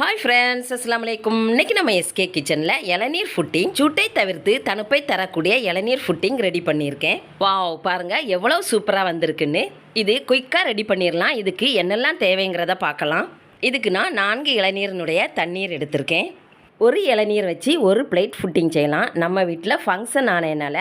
Hi friends, அஸ்ஸலாமு அலைக்கும். இன்றைக்கி நம்ம எஸ்கே கிச்சனில் இளநீர் ஃபுட்டிங், சூட்டை தவிர்த்து தணுப்பை தரக்கூடிய இளநீர் ஃபுட்டிங் ரெடி பண்ணியிருக்கேன். வாவ், பாருங்கள் எவ்வளோ சூப்பராக வந்திருக்குன்னு. இது குயிக்காக ரெடி பண்ணிடலாம். இதுக்கு என்னெல்லாம் தேவைங்கிறத பார்க்கலாம். இதுக்கு நான் 4 இளநீரினுடைய தண்ணீர் எடுத்திருக்கேன். ஒரு இளநீர் வச்சு ஒரு பிளேட் ஃபுட்டிங் செய்யலாம். நம்ம வீட்டில் ஃபங்க்ஷன் ஆனதுனால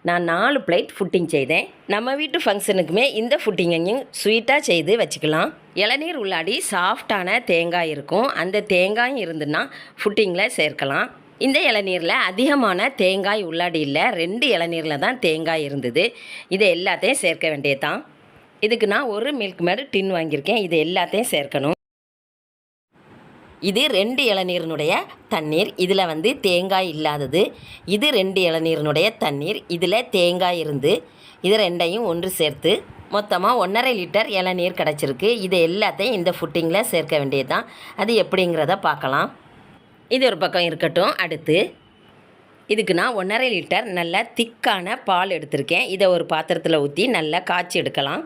நான் 4 பிளேட் ஃபுட்டிங் செய்தேன். நம்ம வீட்டு ஃபங்க்ஷனுக்குமே இந்த ஃபுட்டிங்கையும் ஸ்வீட்டாக செய்து வச்சுக்கலாம். இளநீர் உள்ளாடி சாஃப்டான தேங்காய் இருக்கும். அந்த தேங்காயும் இருந்துன்னா ஃபுட்டிங்கில் சேர்க்கலாம். இந்த இளநீரில் அதிகமான தேங்காய் உள்ளாடி இல்லை, 2 இளநீரில் தான் தேங்காய் இருந்தது. இதை எல்லாத்தையும் சேர்க்க வேண்டியது தான். இதுக்கு நான் ஒரு மில்க் மேட் டின் வாங்கியிருக்கேன். இது எல்லாத்தையும் சேர்க்கணும். இது 2 இளநீரினுடைய தண்ணீர். இதில் தேங்காய் இல்லாதது. இது 2 இளநீரினுடைய தண்ணீர். இதில் தேங்காய் இருந்து இது 2ஐயும் ஒன்று சேர்த்து மொத்தமாக 1.5 லிட்டர் இளநீர் கிடச்சிருக்கு. இது எல்லாத்தையும் இந்த ஃபுட்டிங்கில் சேர்க்க வேண்டியது தான். அது எப்படிங்கிறத பார்க்கலாம். இது ஒரு பக்கம் இருக்கட்டும். அடுத்து இதுக்கு நான் 1.5 லிட்டர் நல்ல திக்கான பால் எடுத்திருக்கேன். இதை ஒரு பாத்திரத்தில் ஊற்றி நல்லா காய்ச்சி எடுக்கலாம்.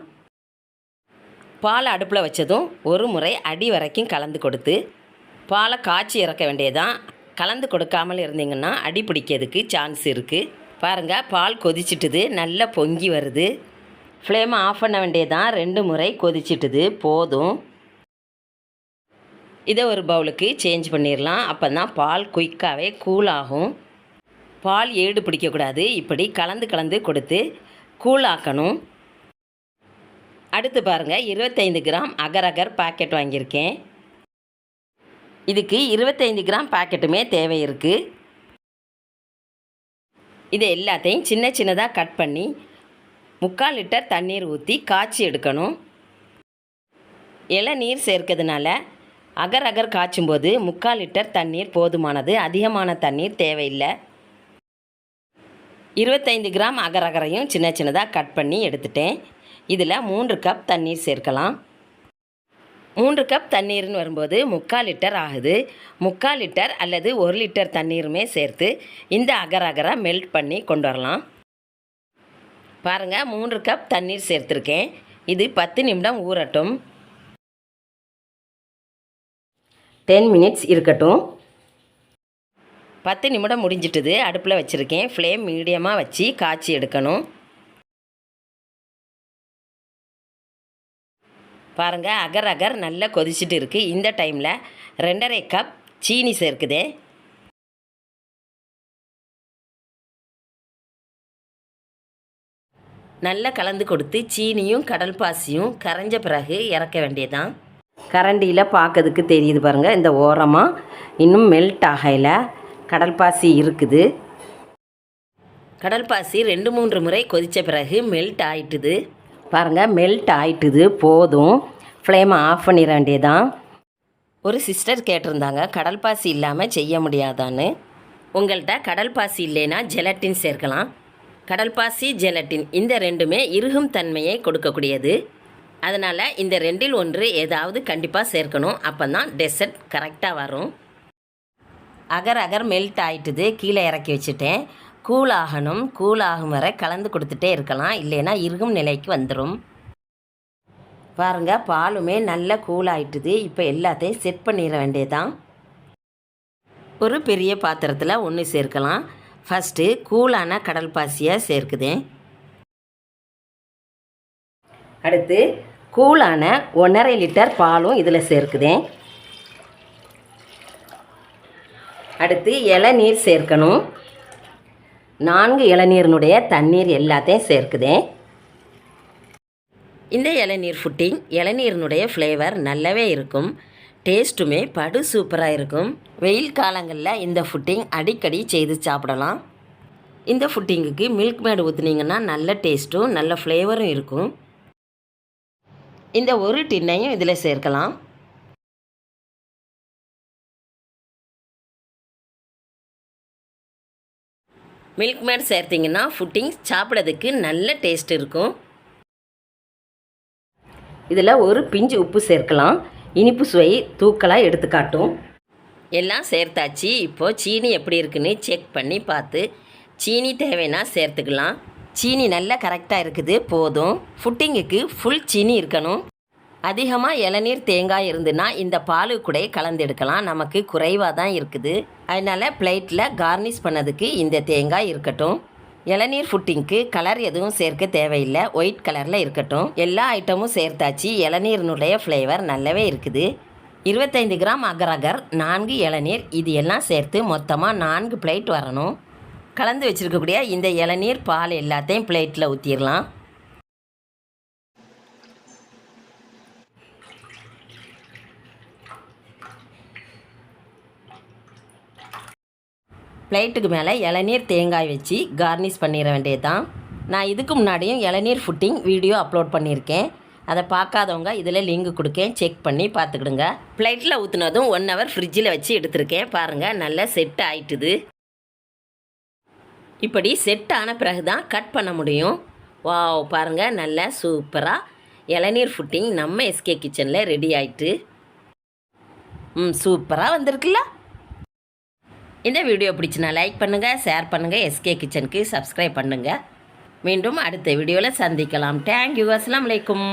பால் அடுப்பில் வச்சதும் ஒரு முறை அடி வரைக்கும் கலந்து கொடுத்து பாலை காய்ச்சி இறக்க வேண்டியதான். கலந்து கொடுக்காமல் இருந்தீங்கன்னா அடி பிடிக்கிறதுக்கு சான்ஸ் இருக்குது. பாருங்கள், பால் கொதிச்சிட்டுது, நல்லா பொங்கி வருது. ஃப்ளேமை ஆஃப் பண்ண வேண்டியதான். 2 முறை கொதிச்சிட்டுது, போதும். இதை ஒரு பவுலுக்கு சேஞ்ச் பண்ணிடலாம். அப்போ தான் பால் குயிக்காகவே கூல் ஆகும். பால் ஏடு பிடிக்கக்கூடாது. இப்படி கலந்து கலந்து கொடுத்து கூல் ஆக்கணும். அடுத்து பாருங்கள், 25 கிராம் அகர் அகர் பாக்கெட் வாங்கியிருக்கேன். இதுக்கு 25 கிராம் பாக்கெட்டுமே தேவை இருக்குது. இதை எல்லாத்தையும் சின்ன சின்னதாக கட் பண்ணி 3/4 லிட்டர் தண்ணீர் ஊற்றி காய்ச்சி எடுக்கணும். இளநீர் சேர்க்கிறதுனால அகர் அகர் காய்ச்சும்போது 3/4 லிட்டர் தண்ணீர் போதுமானது. அதிகமான தண்ணீர் தேவையில்லை. 25 கிராம் அகர் அகரையும் சின்ன சின்னதாக கட் பண்ணி எடுத்துட்டேன். இதில் 3 கப் தண்ணீர் சேர்க்கலாம். 3 கப் தண்ணீர்னு வரும்போது 3/4 லிட்டர் ஆகுது. 3/4 லிட்டர் அல்லது 1 லிட்டர் தண்ணீருமே சேர்த்து இந்த அகர் அகரை மெல்ட் பண்ணி கொண்டு வரலாம். பாருங்கள், 3 கப் தண்ணீர் சேர்த்துருக்கேன். இது 10 நிமிடம் ஊறட்டும். 10 மினிட்ஸ் இருக்கட்டும். 10 நிமிடம் முடிஞ்சிட்டுது. அடுப்பில் வச்சுருக்கேன். ஃப்ளேம் மீடியமாக வச்சு காய்ச்சி எடுக்கணும். பாருங்கள், அகர் அகர் நல்லா கொதிச்சுட்டு இருக்குது. இந்த டைமில் 2.5 கப் சீனி சேர்க்குதே. நல்லா கலந்து கொடுத்து சீனியும் கடல் பாசியும் கரைஞ்ச பிறகு இறக்க வேண்டியதான். கரண்டியில் பார்க்கறதுக்கு தெரியுது பாருங்கள், இந்த ஓரமாக இன்னும் மெல்ட் ஆகலை. கடல் பாசி இருக்குது. கடல் பாசி 2-3 முறை கொதித்த பிறகு மெல்ட் ஆயிட்டுது. பாருங்கள், மெல்ட் ஆயிட்டுது, போதும். ஃப்ளேமை ஆஃப் பண்ணிட வேண்டியதான். ஒரு சிஸ்டர் கேட்டிருந்தாங்க, கடல் பாசி இல்லாமல் செய்ய முடியாதான்னு. உங்கள்கிட்ட கடல் பாசி இல்லைன்னா ஜெலட்டின் சேர்க்கலாம். கடல் பாசி, ஜெலட்டின் இந்த 2மே இறுகும் தன்மையை கொடுக்கக்கூடியது. அதனால் இந்த 2இல் ஒன்று ஏதாவது கண்டிப்பாக சேர்க்கணும். அப்போ தான் டெசர்ட் கரெக்டாக வரும். அகர் அகர் மெல்ட் ஆயிட்டுது. கீழே இறக்கி வச்சுட்டேன். கூல் ஆகணும். கூல் ஆகும் வரை கலந்து கொடுத்துட்டே இருக்கலாம், இல்லைன்னா இறுகும் நிலைக்கு வந்துடும். பாருங்கள், பாலுமே நல்லா கூல் ஆகிட்டுது. இப்போ எல்லாத்தையும் செட் பண்ணிட வேண்டியதான். ஒரு பெரிய பாத்திரத்தில் ஒன்று சேர்க்கலாம். ஃபஸ்ட்டு கூலான கடல் பாசியை சேர்க்குதேன். அடுத்து கூலான 1.5 லிட்டர் பாலும் இதில் சேர்க்குதேன். அடுத்து இளநீர் சேர்க்கணும். 4 இளநீரினுடைய தண்ணீர் எல்லாத்தையும் சேர்க்குதேன். இந்த இளநீர் ஃபுட்டிங் இளநீரினுடைய ஃப்ளேவர் நல்லாவே இருக்கும். டேஸ்ட்டுமே படு சூப்பராக இருக்கும். வெயில் காலங்களில் இந்த ஃபுட்டிங் அடிக்கடி செய்து சாப்பிடலாம். இந்த ஃபுட்டிங்குக்கு மில்க் மேட் ஊற்றுனீங்கன்னா நல்ல டேஸ்ட்டும் நல்ல ஃப்ளேவரும் இருக்கும். இந்த ஒரு டின்னையும் இதில் சேர்க்கலாம். மில்க் மேட் சேர்த்திங்கன்னா ஃபுட்டிங் சாப்பிட்றதுக்கு நல்ல டேஸ்ட் இருக்கும். இதில் ஒரு பிஞ்சு உப்பு சேர்க்கலாம். இனிப்பு சுவை தூக்கலாக எடுத்து காட்டும். எல்லாம் சேர்த்தாச்சு. இப்போது சீனி எப்படி இருக்குன்னு செக் பண்ணி பார்த்து சீனி தேவைன்னா சேர்த்துக்கலாம். சீனி நல்லா கரெக்டாக இருக்குது, போதும். ஃபுட்டிங்குக்கு ஃபுல் சீனி இருக்கணும். அதிகமாக இளநீர் தேங்காய் இருந்துன்னா இந்த பால் கூட கலந்து எடுக்கலாம். நமக்கு குறைவாக தான் இருக்குது. அதனால் பிளேட்டில் கார்னிஷ் பண்ணதுக்கு இந்த தேங்காய் இருக்கட்டும். இளநீர் ஃபுட்டிங்க்கு கலர் எதுவும் சேர்க்க தேவையில்லை. ஒயிட் கலரில் இருக்கட்டும். எல்லா ஐட்டமும் சேர்த்தாச்சு. இளநீரினுடைய ஃப்ளேவர் நல்லாவே இருக்குது. 25 கிராம் அகரகர், 4 இளநீர், இது எல்லாம் சேர்த்து மொத்தமாக 4 பிளேட் வரணும். கலந்து வச்சுருக்கக்கூடிய இந்த இளநீர் பால் எல்லாத்தையும் பிளேட்டில் ஊற்றிடலாம். பிளேட்டுக்கு மேலே இளநீர் தேங்காய் வச்சு கார்னிஷ் பண்ணிட வேண்டியது தான். நான் இதுக்கு முன்னாடியும் இளநீர் ஃபுட்டிங் வீடியோ அப்லோட் பண்ணியிருக்கேன். அதை பார்க்காதவங்க இதில் லிங்க் கொடுக்கேன், செக் பண்ணி பார்த்துக்கிடுங்க. பிளேட்டில் ஊற்றுனதும் 1 ஹவர் ஃப்ரிட்ஜில் வச்சு எடுத்திருக்கேன். பாருங்கள், நல்லா செட் ஆயிட்டுது. இப்படி செட் ஆன பிறகு தான் கட் பண்ண முடியும். வாவ், பாருங்கள், நல்லா சூப்பராக இளநீர் ஃபுட்டிங் நம்ம எஸ்கே கிச்சனில் ரெடி ஆயிட்டு. சூப்பராக வந்திருக்குல்ல. இந்த வீடியோ பிடிச்சினா லைக் பண்ணுங்கள், ஷேர் பண்ணுங்கள், எஸ்கே கிச்சனுக்கு சப்ஸ்கிரைப் பண்ணுங்கள். மீண்டும் அடுத்த வீடியோவில் சந்திக்கலாம். தேங்க்யூ. அஸ்ஸலாமு அலைக்கும்.